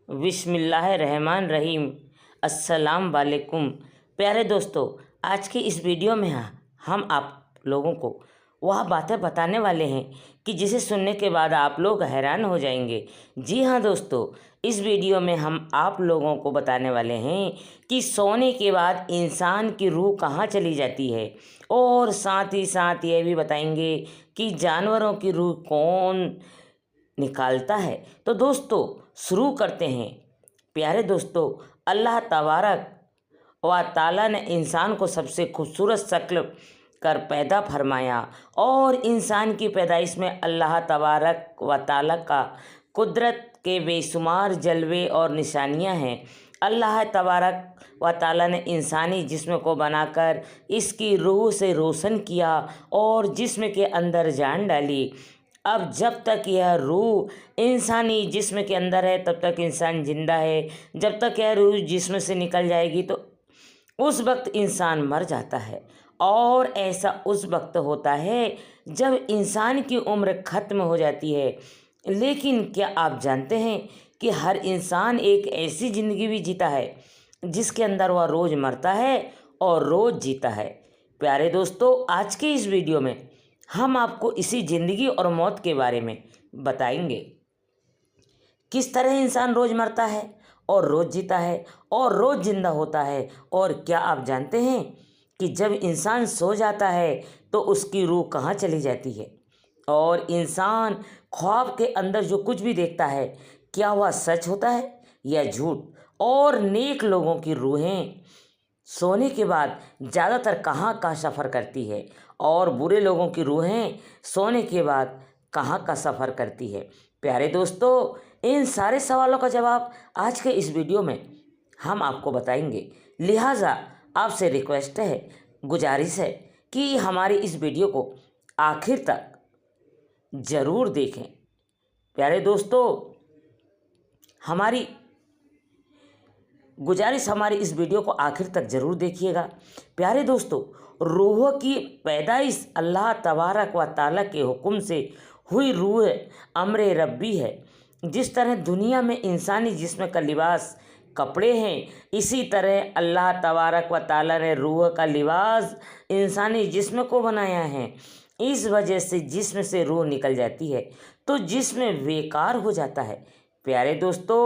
बिस्मिल्लाहिर्रहमानिर्रहीम। अस्सलाम वालेकुम। प्यारे दोस्तों, आज की इस वीडियो में हम आप लोगों को वह बातें बताने वाले हैं कि जिसे सुनने के बाद आप लोग हैरान हो जाएंगे। जी हाँ दोस्तों, इस वीडियो में हम आप लोगों को बताने वाले हैं कि सोने के बाद इंसान की रूह कहाँ चली जाती है, और साथ ही साथ ये भी बताएंगे कि जानवरों की रूह कौन निकालता है। तो दोस्तों शुरू करते हैं। प्यारे दोस्तों, अल्लाह तबारक व ताला ने इंसान को सबसे खूबसूरत शक्ल कर पैदा फरमाया, और इंसान की पैदाइश में अल्लाह तबारक व ताला का कुदरत के बेशुमार जलवे और निशानियां हैं। अल्लाह तबारक व ताला ने इंसानी जिस्म को बनाकर इसकी रूह से रोशन किया और जिस्म के अंदर जान डाली। अब जब तक यह रूह इंसानी जिस्म के अंदर है तब तक इंसान जिंदा है। जब तक यह रूह जिस्म से निकल जाएगी तो उस वक्त इंसान मर जाता है, और ऐसा उस वक्त होता है जब इंसान की उम्र ख़त्म हो जाती है। लेकिन क्या आप जानते हैं कि हर इंसान एक ऐसी ज़िंदगी भी जीता है जिसके अंदर वह रोज़ मरता है और रोज़ जीता है। प्यारे दोस्तों, आज के इस वीडियो में हम आपको इसी ज़िंदगी और मौत के बारे में बताएंगे। किस तरह इंसान रोज़ मरता है और रोज़ जीता है और रोज़ जिंदा होता है। और क्या आप जानते हैं कि जब इंसान सो जाता है तो उसकी रूह कहाँ चली जाती है, और इंसान ख्वाब के अंदर जो कुछ भी देखता है क्या वह सच होता है या झूठ। और नेक लोगों की रूहें सोने के बाद ज़्यादातर कहाँ का सफ़र करती है, और बुरे लोगों की रूहें सोने के बाद कहाँ का सफ़र करती है। प्यारे दोस्तों, इन सारे सवालों का जवाब आज के इस वीडियो में हम आपको बताएंगे। लिहाजा आपसे रिक्वेस्ट है, गुजारिश है कि हमारी इस वीडियो को आखिर तक ज़रूर देखें। प्यारे दोस्तों, हमारी गुजारिश हमारी इस वीडियो को आखिर तक ज़रूर देखिएगा। प्यारे दोस्तों, रूह की पैदाइश अल्लाह तबारक व ताला के हुक्म से हुई रूह अम्र रब्बी है। जिस तरह दुनिया में इंसानी जिस्म का लिबास कपड़े हैं, इसी तरह अल्लाह तबारक व ताला ने रूह का लिबास इंसानी जिस्म को बनाया है। इस वजह से जिस्म से रूह निकल जाती है तो जिस्म बेकार हो जाता है। प्यारे दोस्तों,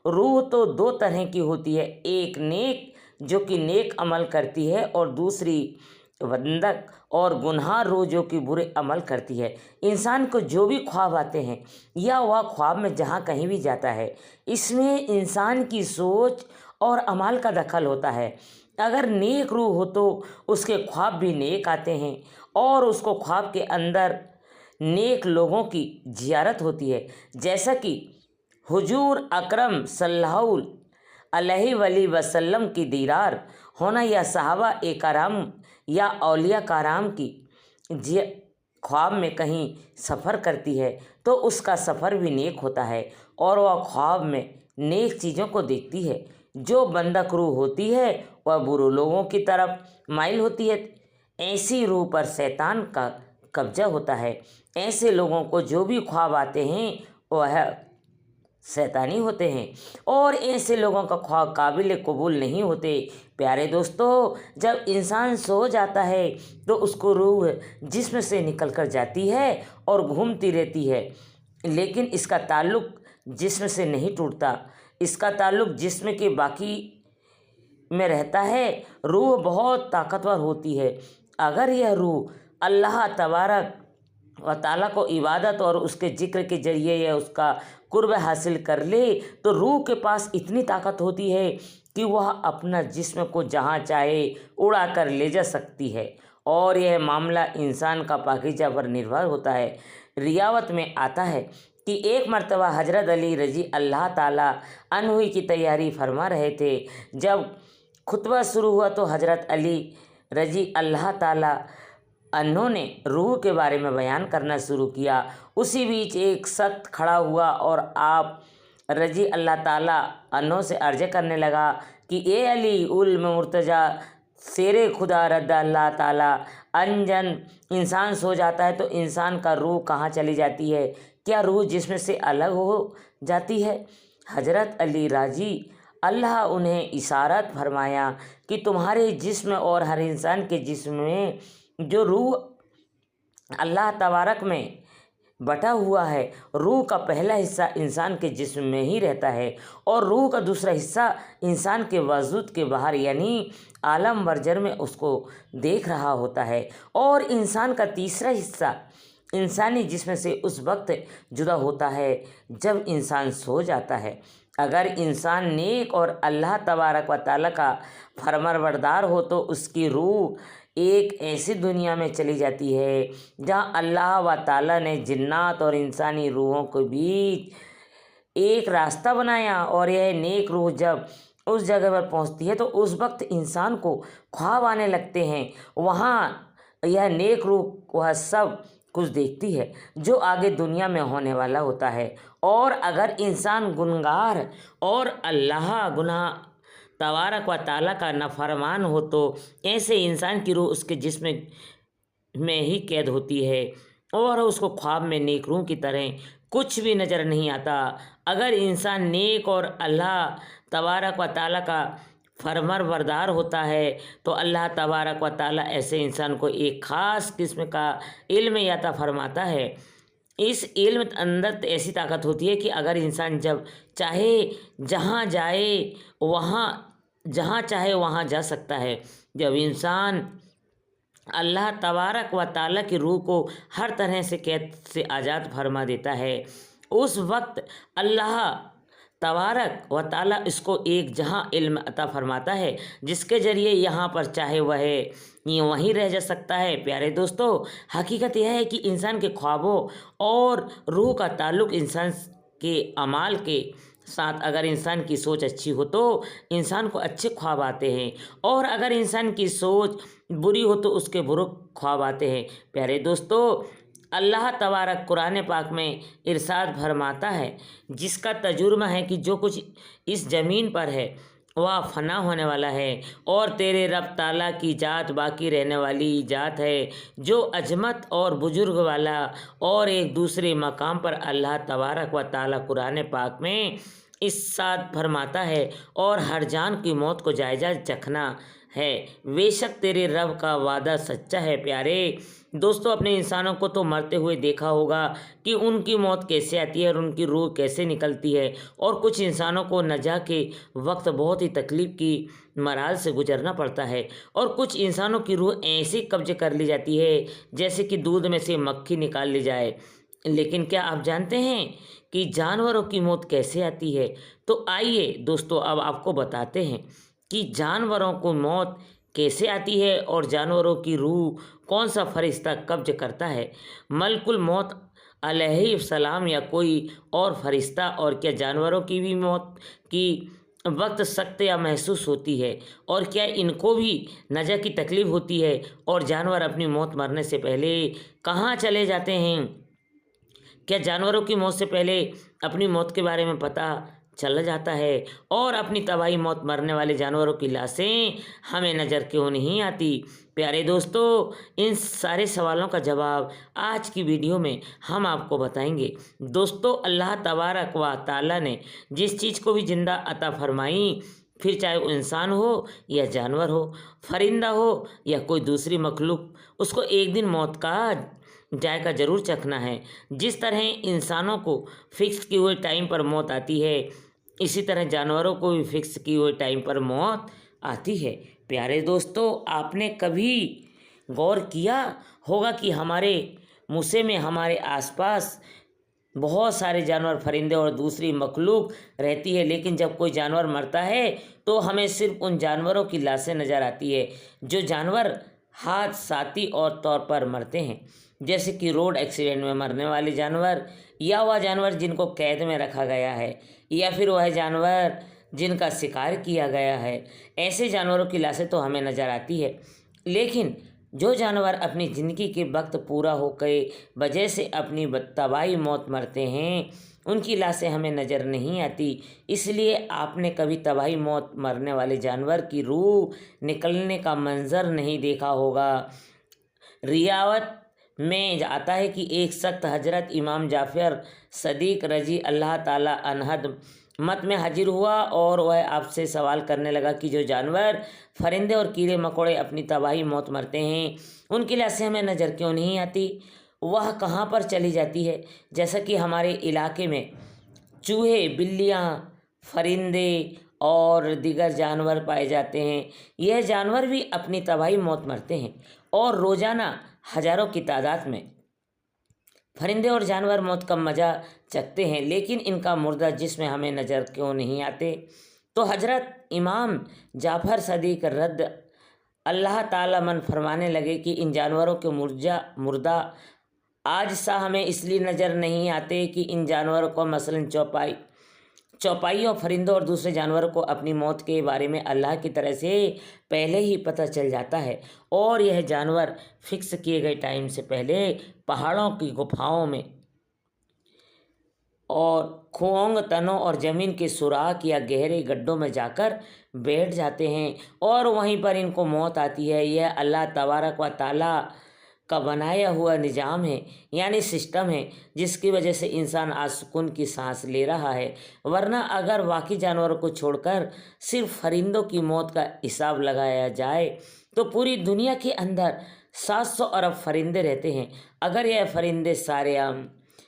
रूह तो दो तरह की होती है, एक नेक जो कि नेक अमल करती है, और दूसरी बंदक और गुनहार रूह जो कि बुरे अमल करती है। इंसान को जो भी ख्वाब आते हैं या वह ख्वाब में जहाँ कहीं भी जाता है, इसमें इंसान की सोच और अमल का दखल होता है। अगर नेक रूह हो तो उसके ख्वाब भी नेक आते हैं, और उसको ख्वाब के अंदर नेक लोगों की ज़ियारत होती है, जैसा कि हुजूर अकरम सल्लल्लाहु अलैहि वसल्लम की दीदार होना, या सहाबा ए कराम या औलिया कराम की ख्वाब में कहीं सफ़र करती है तो उसका सफ़र भी नेक होता है, और वह ख्वाब में नेक चीज़ों को देखती है। जो बंदक रूह होती है वह बुरे लोगों की तरफ माइल होती है। ऐसी रूह पर शैतान का कब्जा होता है। ऐसे लोगों को जो भी ख्वाब आते हैं वह शैतानी होते हैं, और ऐसे लोगों का ख्वाब काबिल कबूल नहीं होते। प्यारे दोस्तों, जब इंसान सो जाता है तो उसको रूह जिस्म से निकल कर जाती है और घूमती रहती है, लेकिन इसका ताल्लुक़ जिस्म से नहीं टूटता, इसका ताल्लुक़ जिस्म के बाकी में रहता है। रूह बहुत ताकतवर होती है। अगर यह रूह अल्लाह तबारक व ताला को इबादत और उसके ज़िक्र के ज़रिए या उसका कुर्ब हासिल कर ले तो रूह के पास इतनी ताकत होती है कि वह अपना जिस्म को जहाँ चाहे उड़ा कर ले जा सकती है, और यह मामला इंसान का पाकीज़ा पर निर्भर होता है। रिवायत में आता है कि एक मर्तबा हज़रत अली रजी अल्लाह ताला अन्हु की तैयारी फरमा रहे थे। जब खुतबा शुरू हुआ तो हज़रत अली रजी अल्लाह ताला उन्होंने रूह के बारे में बयान करना शुरू किया। उसी बीच एक शख्स खड़ा हुआ और आप रजी अल्लाह ताला अन्हों से अर्ज़ करने लगा कि ए अली उल मुर्तज़ा शेरे खुदा रद्द अल्लाह ताला अनजन। इंसान सो जाता है तो इंसान का रूह कहाँ चली जाती है? क्या रूह जिस्म से अलग हो जाती है? हजरत अली राजी अल्लाह उन्हें इशारत फरमाया कि तुम्हारे जिस्म और हर इंसान के जिस्म में जो रूह अल्लाह तबारक में बटा हुआ है, रूह का पहला हिस्सा इंसान के जिस्म में ही रहता है और रूह का दूसरा हिस्सा इंसान के वजूद के बाहर यानी आलम बरजर में उसको देख रहा होता है और इंसान का तीसरा हिस्सा इंसानी जिस्म से उस वक्त जुदा होता है जब इंसान सो जाता है। अगर इंसान नेक और अल्लाह तबारक व तआला का फरमाबरदार हो तो उसकी रूह एक ऐसी दुनिया में चली जाती है जहाँ अल्लाह व ताला ने जिन्नात और इंसानी रूहों के बीच एक रास्ता बनाया और यह नेक रूह जब उस जगह पर पहुँचती है तो उस वक्त इंसान को ख्वाब आने लगते हैं। वहाँ यह नेक रूह वह सब कुछ देखती है जो आगे दुनिया में होने वाला होता है। और अगर इंसान गुनहगार और अल्लाह गुनाह तबारक व तआला का नाफरमान हो तो ऐसे इंसान की रूह उसके जिस्म में ही कैद होती है और उसको ख्वाब में नेक रूह की तरह कुछ भी नज़र नहीं आता। अगर इंसान नेक और अल्लाह तबारक व तआला का फरमाबरदार होता है तो अल्लाह तबारक व तआला ऐसे इंसान को एक ख़ास किस्म का इल्म अता फरमाता है। इस इल्म अंदर ऐसी ताकत होती है कि अगर इंसान जब चाहे जहाँ जाए वहाँ जहाँ चाहे वहाँ जा सकता है। जब इंसान अल्लाह तबारक व तआला की रूह को हर तरह से कैद से आज़ाद फरमा देता है उस वक्त अल्लाह तबारक व तआला इसको एक जहाँ इल्म अता फरमाता है जिसके ज़रिए यहाँ पर चाहे वह ये वहीं रह जा सकता है। प्यारे दोस्तों, हकीकत यह है कि इंसान के ख्वाबों और रूह का ताल्लुक़ इंसान के अमाल के साथ अगर इंसान की सोच अच्छी हो तो इंसान को अच्छे ख्वाब आते हैं और अगर इंसान की सोच बुरी हो तो उसके बुरे ख्वाब आते हैं। प्यारे दोस्तों, अल्लाह तबारक कुरान पाक में इरशाद फरमाता है जिसका तजुर्बा है कि जो कुछ इस ज़मीन पर है वह फ़ना होने वाला है और तेरे रब ताला की जात बाकी रहने वाली जात है जो अजमत और बुजुर्ग वाला। और एक दूसरे मकाम पर अल्लाह तबारक व तआला कुरान पाक में इरशाद फरमाता है और हर जान की मौत को जायज़ा चखना है, बेशक तेरे रब का वादा सच्चा है। प्यारे दोस्तों, अपने इंसानों को तो मरते हुए देखा होगा कि उनकी मौत कैसे आती है और उनकी रूह कैसे निकलती है और कुछ इंसानों को नजा के वक्त बहुत ही तकलीफ़ की मराल से गुजरना पड़ता है और कुछ इंसानों की रूह ऐसे कब्जे कर ली जाती है जैसे कि दूध में से मक्खी निकाल ली जाए। लेकिन क्या आप जानते हैं कि जानवरों की मौत कैसे आती है? तो आइए दोस्तों, अब आपको बताते हैं कि जानवरों को मौत कैसे आती है और जानवरों की रूह कौन सा फरिश्ता कब्ज करता है। मलकुल मौत अलैहिस्सलाम या कोई और फरिश्ता? और क्या जानवरों की भी मौत की वक्त सख्त या महसूस होती है और क्या इनको भी नज़ा की तकलीफ़ होती है? और जानवर अपनी मौत मरने से पहले कहाँ चले जाते हैं? क्या जानवरों की मौत से पहले अपनी मौत के बारे में पता चल जाता है? और अपनी तबाही मौत मरने वाले जानवरों की लाशें हमें नज़र क्यों नहीं आती? प्यारे दोस्तों, इन सारे सवालों का जवाब आज की वीडियो में हम आपको बताएंगे। दोस्तों, अल्लाह तबारक व तआला ने जिस चीज़ को भी ज़िंदा अता फरमाई, फिर चाहे वो इंसान हो या जानवर हो, परिंदा हो या कोई दूसरी मखलूक, उसको एक दिन मौत का जायका ज़रूर चखना है। जिस तरह इंसानों को फिक्स किए हुए टाइम पर मौत आती है, इसी तरह जानवरों को भी फिक्स किए हुए टाइम पर मौत आती है। प्यारे दोस्तों, आपने कभी गौर किया होगा कि हमारे मूसे में हमारे आसपास बहुत सारे जानवर, परिंदे और दूसरी मखलूक रहती है, लेकिन जब कोई जानवर मरता है तो हमें सिर्फ उन जानवरों की लाशें नज़र आती है जो जानवर हादसाती और तौर पर मरते हैं, जैसे कि रोड एक्सीडेंट में मरने वाले जानवर या वह जानवर जिनको कैद में रखा गया है या फिर वह जानवर जिनका शिकार किया गया है। ऐसे जानवरों की लाशें तो हमें नज़र आती है, लेकिन जो जानवर अपनी ज़िंदगी के वक्त पूरा हो गए वजह से अपनी तबाही मौत मरते हैं, उनकी लाशें हमें नज़र नहीं आती। इसलिए आपने कभी तबाही मौत मरने वाले जानवर की रूह निकलने का मंजर नहीं देखा होगा। रियावत में आता है कि एक सख्त हजरत इमाम जाफ़र सदीक रजी अल्लाह ताला अनहद मत में हाजिर हुआ और वह आपसे सवाल करने लगा कि जो जानवर परिंदे और कीड़े मकोड़े अपनी तबाही मौत मरते हैं उनकी लाशें हमें नज़र क्यों नहीं आती, वह कहाँ पर चली जाती है। जैसा कि हमारे इलाके में चूहे, बिल्लियाँ, परिंदे और दीगर जानवर पाए जाते हैं, यह जानवर भी अपनी तबाही मौत मरते हैं और रोज़ाना हजारों की तादाद में परिंदे और जानवर मौत का मज़ा चखते हैं, लेकिन इनका मुर्दा जिस्म हमें नज़र क्यों नहीं आते। तो हजरत इमाम जाफ़र सदीक रद्द अल्लाह ताला मन फरमाने लगे कि इन जानवरों के मुर्दा आज सा हमें इसलिए नज़र नहीं आते कि इन जानवरों को मसलन चौपाई और परिंदों और दूसरे जानवरों को अपनी मौत के बारे में अल्लाह की तरह से पहले ही पता चल जाता है और यह जानवर फिक्स किए गए टाइम से पहले पहाड़ों की गुफाओं में और खोंग तनों और ज़मीन के सुराख या गहरे गड्ढों में जाकर बैठ जाते हैं और वहीं पर इनको मौत आती है। यह अल्लाह तबारक व ताला का बनाया हुआ निज़ाम है, यानी सिस्टम है, जिसकी वजह से इंसान आज सुकून की सांस ले रहा है। वरना अगर बाकी जानवरों को छोड़कर सिर्फ परिंदों की मौत का हिसाब लगाया जाए तो पूरी दुनिया के अंदर 700 अरब परिंदे रहते हैं। अगर यह परिंदे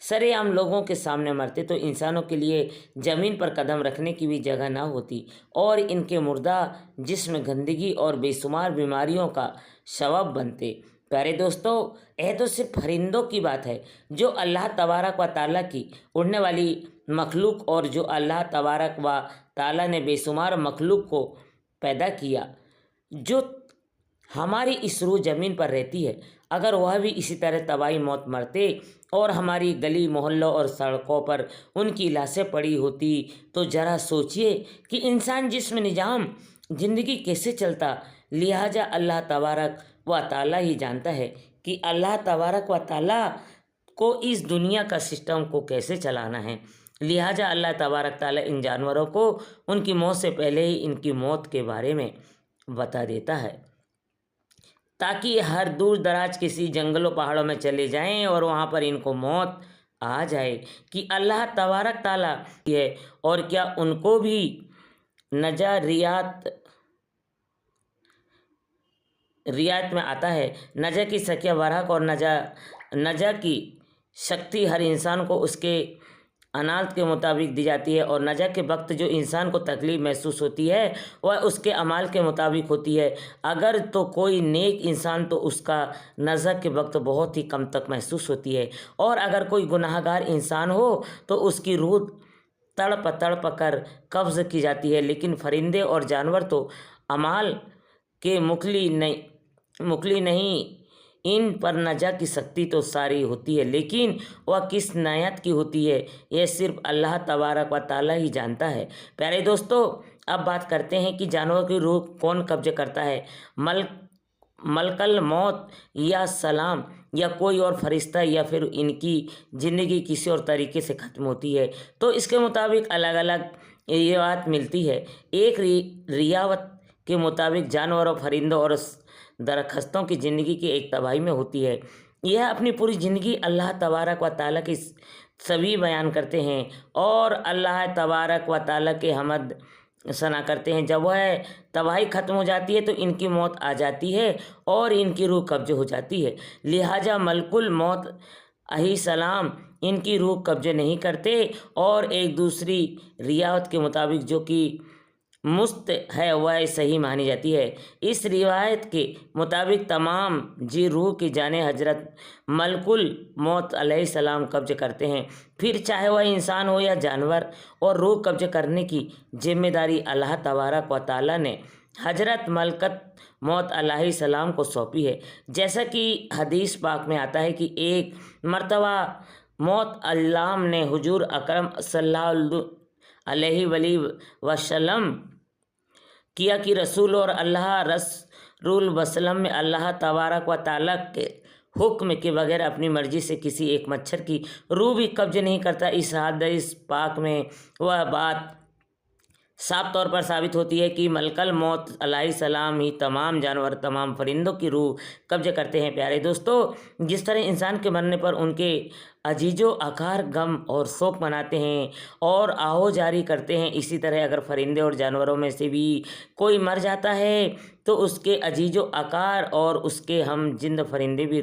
सरेआम लोगों के सामने मरते तो इंसानों के लिए ज़मीन पर कदम रखने की भी जगह ना होती और इनके मुर्दा जिस्म गंदगी और बेशुमार बीमारियों का सबब बनते। प्यारे दोस्तों, यह तो सिर्फ परिंदों की बात है जो अल्लाह तबारक व ताला की उड़ने वाली मखलूक और जो अल्लाह तबारक व ताला ने बेशुमार मखलूक को पैदा किया जो हमारी इस रूह ज़मीन पर रहती है। अगर वह भी इसी तरह तबाही मौत मरते और हमारी गली मोहल्लों और सड़कों पर उनकी लाशें पड़ी होती तो ज़रा सोचिए कि इंसान जिस्म निज़ाम ज़िंदगी कैसे चलता। लिहाजा अल्लाह तबारक व ताला ही जानता है कि अल्लाह तबारक व ताला को इस दुनिया का सिस्टम को कैसे चलाना है। लिहाजा अल्लाह तबारक ताला इन जानवरों को उनकी मौत से पहले ही इनकी मौत के बारे में बता देता है ताकि हर दूर दराज किसी जंगलों पहाड़ों में चले जाएं और वहाँ पर इनको मौत आ जाए कि अल्लाह तबारक ताला है और क्या उनको भी रियात में आता है। नजा की सकिया बरहक और नजा की शक्ति हर इंसान को उसके अनाथ के मुताबिक दी जाती है और नजा के वक्त जो इंसान को तकलीफ़ महसूस होती है वह उसके अमाल के मुताबिक होती है। अगर तो कोई नेक इंसान तो उसका नज़ा के वक्त बहुत ही कम तक महसूस होती है और अगर कोई गुनाहगार इंसान हो तो उसकी रूह तड़प कर कब्ज़ की जाती है। लेकिन परिंदे और जानवर तो अमाल के मुकली नहीं, इन पर नजा की शक्ति तो सारी होती है, लेकिन वह किस नायत की होती है यह सिर्फ अल्लाह तबारक व ताला ही जानता है। प्यारे दोस्तों, अब बात करते हैं कि जानवर की रूह कौन कब्जे करता है, मलकल मौत या सलाम या कोई और फरिश्ता या फिर इनकी ज़िंदगी किसी और तरीके से ख़त्म होती है। तो इसके मुताबिक अलग अलग ये बात मिलती है। एक रियावत के मुताबिक जानवरों, परिंदों और दरख्तों की ज़िंदगी की एक तबाही में होती है। यह अपनी पूरी ज़िंदगी अल्लाह तबारक व ताला की सभी बयान करते हैं और अल्लाह तबारक व ताला के हमद सना करते हैं। जब वह तबाही ख़त्म हो जाती है तो इनकी मौत आ जाती है और इनकी रूह कब्ज़े हो जाती है। लिहाजा मलकुल मौत अलैहि सलाम इनकी रूह कब्ज़े नहीं करते और एक दूसरी रियावत के मुताबिक जो कि मुस्त है वह सही मानी जाती है। इस रिवायत के मुताबिक तमाम जी रूह की जाने हजरत मलकुल मौत अलैहिस्सलाम कब्ज करते हैं, फिर चाहे वह इंसान हो या जानवर, और रूह कब्ज करने की जिम्मेदारी अल्लाह तबारक व ताला ने हजरत मलकत मौत अलैहिस्सलाम को सौंपी है। जैसा कि हदीस पाक में आता है कि एक मर्तबा मौत अल्लाम ने हुजूर अकरम सल्लल्लाहु अलैहि वसल्लम किया कि रसूल और अल्लाह रसूल वसल्लम में अल्लाह तबारक व ताला के हुक्म के बगैर अपनी मर्जी से किसी एक मच्छर की रूह भी कब्ज नहीं करता। इस हदीस पाक में वह बात साफ तौर पर साबित होती है कि मलकल मौत अलैहिस्सलाम ही तमाम जानवर, तमाम परिंदों की रूह कब्जे करते हैं। प्यारे दोस्तों, जिस तरह इंसान के मरने पर उनके अजीजो अकार गम और शोक मनाते हैं और आहो जारी करते हैं, इसी तरह अगर परिंदे और जानवरों में से भी कोई मर जाता है तो उसके अजीजो अकार और उसके हम जिंद परिंदे भी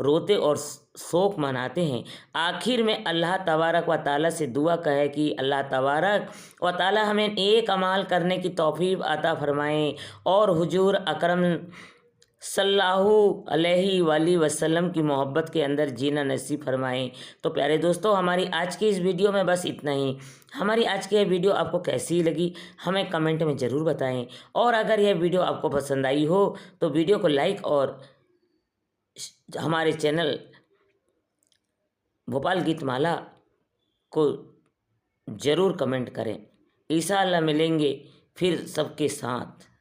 रोते और शोक मनाते हैं। आखिर में अल्लाह तबारक व ताला से दुआ कहे कि अल्लाह तबारक व ताला हमें एक अमाल करने की तौफीक अता फरमाएं और हुजूर अकरम सल्लल्लाहु अलैहि वसल्लम की मोहब्बत के अंदर जीना नसीब फरमाएं। तो प्यारे दोस्तों, हमारी आज की इस वीडियो में बस इतना ही। हमारी आज की यह वीडियो आपको कैसी लगी हमें कमेंट में ज़रूर बताएं, और अगर यह वीडियो आपको पसंद आई हो तो वीडियो को लाइक और हमारे चैनल भोपाल गीत माला को ज़रूर कमेंट करें। इंशाअल्लाह मिलेंगे फिर सबके साथ।